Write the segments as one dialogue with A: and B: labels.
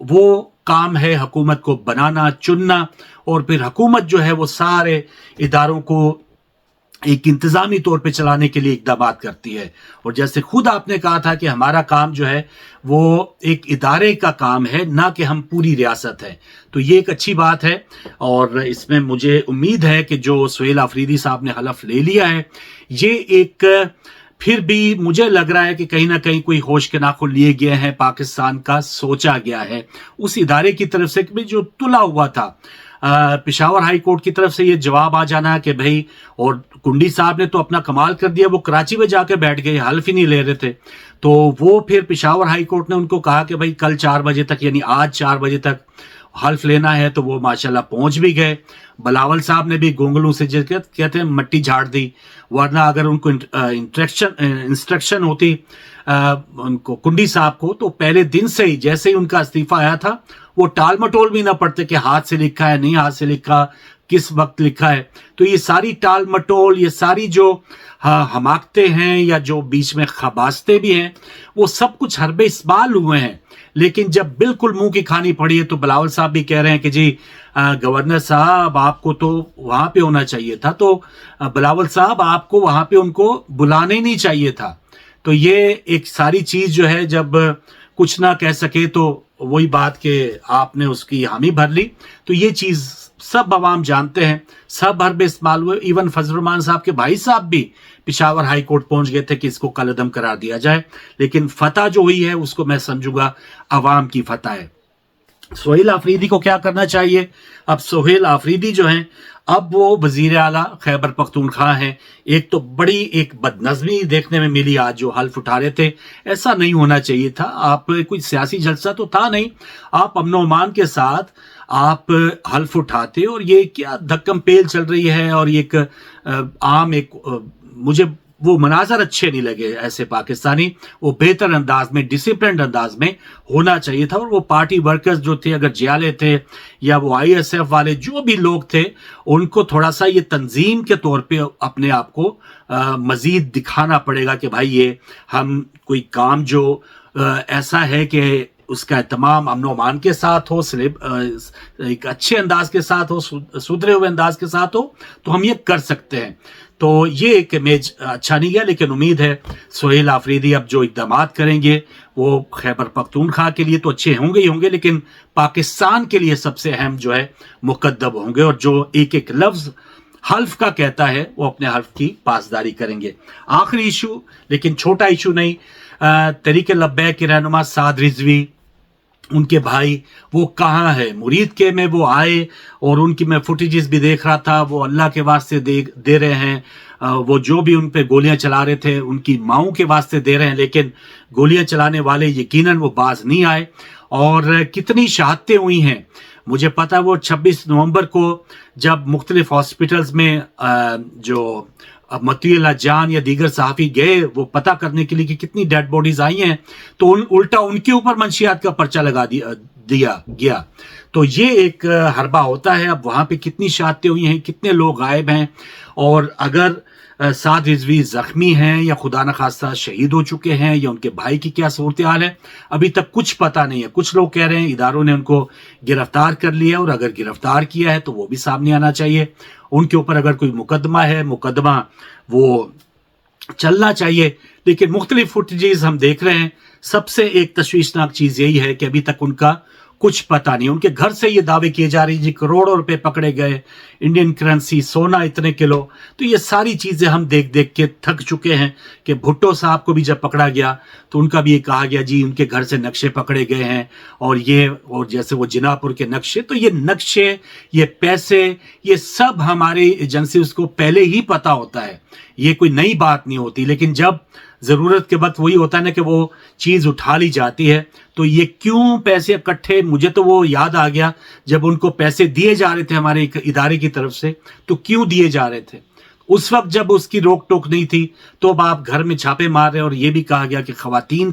A: وہ کام ہے حکومت کو بنانا چننا، اور پھر حکومت جو ہے وہ سارے اداروں کو ایک انتظامی طور پہ چلانے کے لیے اقدامات کرتی ہے. اور جیسے خود آپ نے کہا تھا کہ ہمارا کام جو ہے وہ ایک ادارے کا کام ہے، نہ کہ ہم پوری ریاست ہے. تو یہ ایک اچھی بات ہے، اور اس میں مجھے امید ہے کہ جو سہیل آفریدی صاحب نے حلف لے لیا ہے، یہ ایک پھر بھی مجھے لگ رہا ہے کہ کہیں نہ کہیں کوئی ہوش کے ناخن لیے گئے ہیں، پاکستان کا سوچا گیا ہے اس ادارے کی طرف سے کہ جو تلا ہوا تھا. پشاور ہائی کورٹ کی طرف سے یہ جواب آ جانا کہ بھائی، اور کنڈی صاحب نے تو اپنا کمال کر دیا، وہ کراچی میں جا کے بیٹھ گئے، حلف ہی نہیں لے رہے تھے. تو وہ پھر پشاور ہائی کورٹ نے ان کو کہا کہ بھائی کل 4 بجے تک، یعنی آج 4 بجے تک حلف لینا ہے. تو وہ ماشاءاللہ پہنچ بھی گئے. بلاول صاحب نے بھی گونگلوں سے کہتے ہیں مٹی جھاڑ دی، ورنہ اگر ان کو انسٹرکشن ہوتی ان کو کنڈی صاحب کو، تو پہلے دن سے ہی جیسے ہی ان کا استعفیٰ آیا تھا، وہ ٹال مٹول بھی نہ پڑتے کہ ہاتھ سے لکھا ہے نہیں ہاتھ سے لکھا، کس وقت لکھا ہے. تو یہ ساری ٹال مٹول، یہ ساری جو حماقتیں ہیں یا جو بیچ میں خباستیں بھی ہیں، وہ سب کچھ حربے اسمال ہوئے ہیں. لیکن جب بالکل منہ کی کھانی پڑی ہے تو بلاول صاحب بھی کہہ رہے ہیں کہ جی گورنر صاحب آپ کو تو وہاں پہ ہونا چاہیے تھا، تو بلاول صاحب آپ کو وہاں پہ ان کو بلانا ہی نہیں چاہیے تھا. تو یہ ایک ساری چیز جو ہے، جب کچھ نہ کہہ سکے تو وہی بات کہ آپ نے اس کی حامی بھر لی. تو یہ چیز سب عوام جانتے ہیں، سب حربے استعمال ہوئے. ایون فضل الرحمان صاحب کے بھائی صاحب بھی پشاور ہائی کورٹ پہنچ گئے تھے کہ اس کو کل عدم قرار دیا جائے. لیکن فتح جو ہوئی ہے اس کو میں سمجھوں گا عوام کی فتح ہے. سہیل آفریدی کو کیا کرنا چاہیے؟ اب سہیل آفریدی جو ہیں، اب وہ وزیر اعلیٰ خیبر پختونخوا ہیں. ایک تو بڑی ایک بدنظمی دیکھنے میں ملی آج جو حلف اٹھا رہے تھے. ایسا نہیں ہونا چاہیے تھا. آپ کوئی سیاسی جلسہ تو تھا نہیں، آپ امن و امان کے ساتھ آپ حلف اٹھاتے، اور یہ کیا دھکم پیل چل رہی ہے. اور ایک عام ایک مجھے وہ مناظر اچھے نہیں لگے ایسے پاکستانی. وہ بہتر انداز میں، ڈسپلنڈ انداز میں ہونا چاہیے تھا. اور وہ پارٹی ورکرز جو تھے، اگر جیالے تھے یا وہ آئی ایس ایف والے جو بھی لوگ تھے، ان کو تھوڑا سا یہ تنظیم کے طور پہ اپنے آپ کو مزید دکھانا پڑے گا کہ بھائی یہ ہم کوئی کام جو ایسا ہے کہ اس کا اہتمام امن و امان کے ساتھ ہو، ایک اچھے انداز کے ساتھ ہو، سدھرے ہوئے انداز کے ساتھ ہو، تو ہم یہ کر سکتے ہیں. تو یہ ایک امیج اچھا نہیں گیا. لیکن امید ہے سہیل آفریدی اب جو اقدامات کریں گے وہ خیبر پختونخوا کے لیے تو اچھے ہوں گے ہی ہوں گے، لیکن پاکستان کے لیے سب سے اہم جو ہے مقدم ہوں گے. اور جو ایک ایک لفظ حلف کا کہتا ہے وہ اپنے حلف کی پاسداری کریں گے. آخری ایشو، لیکن چھوٹا ایشو نہیں، تحریک لبیک کے رہنما سعد رضوی، ان کے بھائی وہ کہاں ہے؟ مرید کے میں وہ آئے، اور ان کی میں فوٹیجز بھی دیکھ رہا تھا، وہ اللہ کے واسطے دے رہے ہیں. وہ جو بھی ان پہ گولیاں چلا رہے تھے ان کی ماؤں کے واسطے دے رہے ہیں، لیکن گولیاں چلانے والے یقیناً وہ باز نہیں آئے. اور کتنی شہادتیں ہوئی ہیں مجھے پتا. وہ 26 نومبر کو جب مختلف ہاسپٹلز میں جو متی اللہ جان یا دیگر صحافی گئے وہ پتہ کرنے کے لیے کہ کتنی ڈیڈ باڈیز آئی ہیں، تو الٹا ان کے اوپر منشیات کا پرچہ لگا دیا گیا. تو یہ ایک حربہ ہوتا ہے. اب وہاں پہ کتنی شہادتیں ہوئی ہیں، کتنے لوگ غائب ہیں، اور اگر سعد رضوی زخمی ہیں یا خدا نخواستہ شہید ہو چکے ہیں، یا ان کے بھائی کی کیا صورتحال ہے، ابھی تک کچھ پتہ نہیں ہے. کچھ لوگ کہہ رہے ہیں اداروں نے ان کو گرفتار کر لیا، اور اگر گرفتار کیا ہے تو وہ بھی سامنے آنا چاہیے. ان کے اوپر اگر کوئی مقدمہ ہے، مقدمہ وہ چلنا چاہیے. لیکن مختلف فوٹیجز ہم دیکھ رہے ہیں. سب سے ایک تشویشناک چیز یہی ہے کہ ابھی تک ان کا کچھ پتہ نہیں. ان کے گھر سے یہ دعوے کیے جا رہی جی کروڑوں روپے پکڑے گئے، انڈین کرنسی، سونا اتنے کلو. تو یہ ساری چیزیں ہم دیکھ کے تھک چکے ہیں کہ بھٹو صاحب کو بھی جب پکڑا گیا تو ان کا بھی یہ کہا گیا جی ان کے گھر سے نقشے پکڑے گئے ہیں، اور جیسے وہ جنا پور کے نقشے. تو یہ نقشے، یہ پیسے، یہ سب ہماری ایجنسیز کو پہلے ہی پتہ ہوتا ہے. یہ کوئی نئی بات نہیں ہوتی. لیکن جب ضرورت کے وقت وہی ہوتا ہے نا کہ وہ چیز اٹھا لی جاتی ہے. تو یہ کیوں پیسے اکٹھے، مجھے تو وہ یاد آ گیا جب ان کو پیسے دیے جا رہے تھے ہمارے ادارے کی طرف سے، تو کیوں دیے جا رہے تھے اس وقت جب اس کی روک ٹوک نہیں تھی. تو اب آپ گھر میں چھاپے مار رہے ہیں، اور یہ بھی کہا گیا کہ خواتین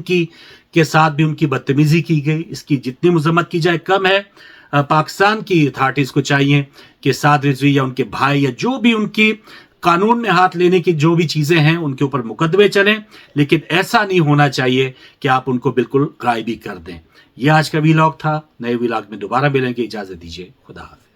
A: کے ساتھ بھی ان کی بدتمیزی کی گئی. اس کی جتنی مذمت کی جائے کم ہے. پاکستان کی اتھارٹیز کو چاہیے کہ سعد رضوی یا ان کے بھائی یا جو بھی ان کی قانون میں ہاتھ لینے کی جو بھی چیزیں ہیں ان کے اوپر مقدمے چلیں. لیکن ایسا نہیں ہونا چاہیے کہ آپ ان کو بالکل غائب ہی کر دیں. یہ آج کا ویلاگ تھا. نئے ویلاگ میں دوبارہ ملیں گے. اجازت دیجیے. خدا حافظ.